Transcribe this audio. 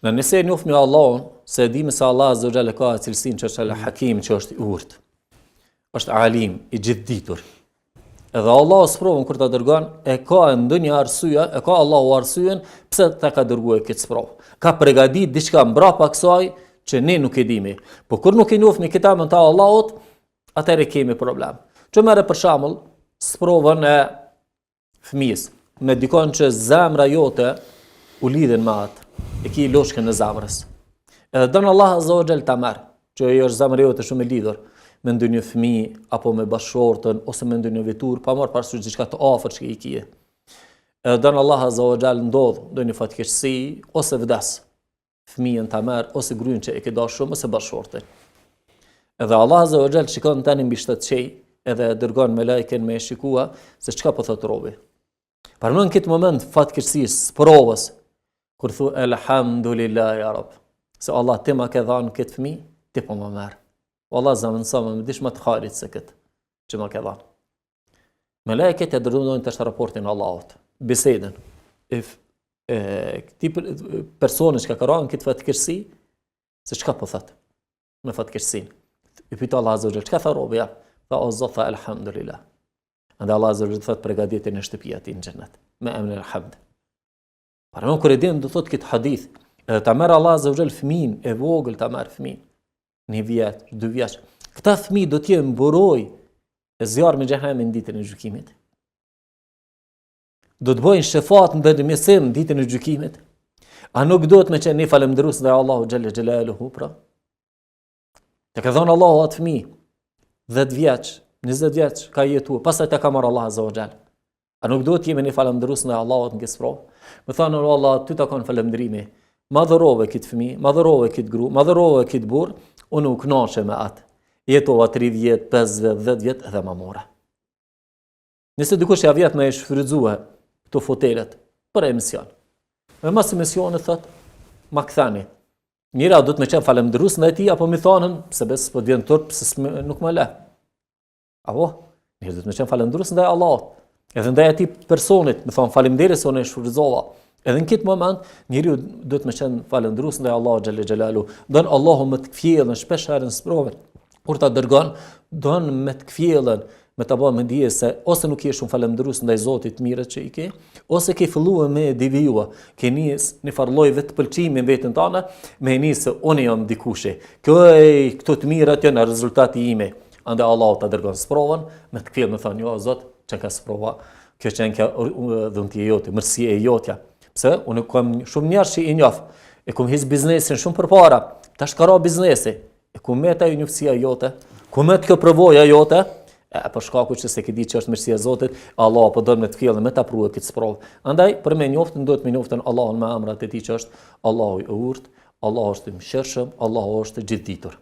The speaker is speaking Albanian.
Në nëse e njohim Allahun, se e dimë se Allah Azza wa Jalla ka cilësinë që është al-Hakim, që është i urtë, është alim, i gjithditur. Edhe Allahu sprovën kur ta dërgon, e ka ndonjë arsye, e ka Allahu arsyen pse ta ka dërguar këtë sprovë. Ka përgatit diçka mbrapa kësaj që ne nuk e dimi. Po kur nuk e njohim kitabën e Allahut, atëherë kemi problem. Që merre për shembull sprovën e fëmijës, me dikon që zemra jote u lidhen me atë, e ki loshkën e zemrës. Edhe don Allah Azza wa Jalla ta merr, që ajo është zemra jote shumë e lidhur me ndonjë fëmijë apo me bashkëshortën ose me ndonjë vetur, pa marrë parasysh diçka të afërt që i kije. Edhe don Allah Azza wa Jalla ndodh ndonjë fatkeqësi ose vdes. Fëmijën ta merr ose gruan që e ke dashur shumë ose bashkëshortën. Edhe Allah Azza wa Jalla shikon tani mbi shtatë çej, edhe dërgon me lajken me shikua se çka po thot robi. Parmon këtë moment fatkeqësisë, provës, kur thu elhamdulillah ya Rabb, se Allah ti ma ke dhënë këtë fëmijë, ti po më merr. Wallah zaman sa më dish më të harit se këtë që ma ke dhënë. Me lajket e dërgojnë të raportin Allahut, bisedën këti personi që ka rënë këtë fatkeqësi, se çka po thot me fatkeqësinë. I pyet Allah Azza wa Jalla, çka tha robi? Tha o Zot, tha elhamdulillah. Andaj Allah Azza wa Jalla thot përgatitje në shtëpia ti në xhennet me emrin elhamd. Para më kur e din do thot këtë hadith, edhe ta merr Allah Azza wa Jalla fëmin e vogël, ta merr fëmin 1 vjet, 2 vjeç. Këta fëmijë do të jenë mburoj e zjarr me xhehemin ditën e gjykimit. Do të bëjnë shefat në dëmësim ditën e gjykimit. A nuk do të më qenë falëndërues ndaj Allahu xhalla xhelaluhu pra? Te ka dhënë Allahu atë fëmijë 10 vjeç, 20 vjeç ka jetuar, pastaj te ka marr Allah Azza wa Jalla. A nuk do të jemi ne falëndërues ndaj Allahut në këtë provë? Më thonë Allah, ty ta kanë falëndërimi. Madhërove këtë fëmijë, madhërove këtë gru, madhërove këtë burr, unë u kënaqe me atë. Jetova 30, 50, 10 vjet edhe më mora. Nëse dikush ja vjet me shfrytëzue këto fotelet për emision. Me mas emisionit thot, ma kthani. Njëra do të më qenë falëndërues ndaj tij apo më thonën pse bes po vjen turp pse nuk më le. Apo, njëra do të më qenë falëndërues ndaj Allahut. Edhe ndaj atij personit, më thon faleminderit se unë e shfrytëzova. Edhe në këtë moment, njeriu do të më qenë falëndërues ndaj Allahut xhalla xhelalu. Don Allahu më të kthjellën shpesh herë në sprovën. Kur ta dërgon, don me të kthjellën, me ta bëjë mendje se ose nuk je shumë falëndërues ndaj Zotit mirët që i ke, ose ke filluar me devijua, ke nis në farlloj vetë pëlqimi në veten tënde, me nis se unë jam dikush. Këto të mirat janë rezultati ime. Andaj Allahu ta dërgon sprovën, me të kthjellën më thonë, jo Zot, çka ka sprova, kjo çan ka dhunti e jote, mirësia e jotja. Pse unë kam shumë njerëz që i njoh, e kam his biznesin shumë përpara, tash ka ra biznesi, e ku me ta njëftësia jote, ku me të kjo përvoja jote, për shkaku që se ke di që është mirësia e Zotit, Allah po don me të kthjellën me ta provë këtë sprovë. Andaj për me njoftën duhet me njoftën Allahun me emrat e tij që është Allahu i urtë, Allahu është i mëshirshëm, Allahu është i gjithditur.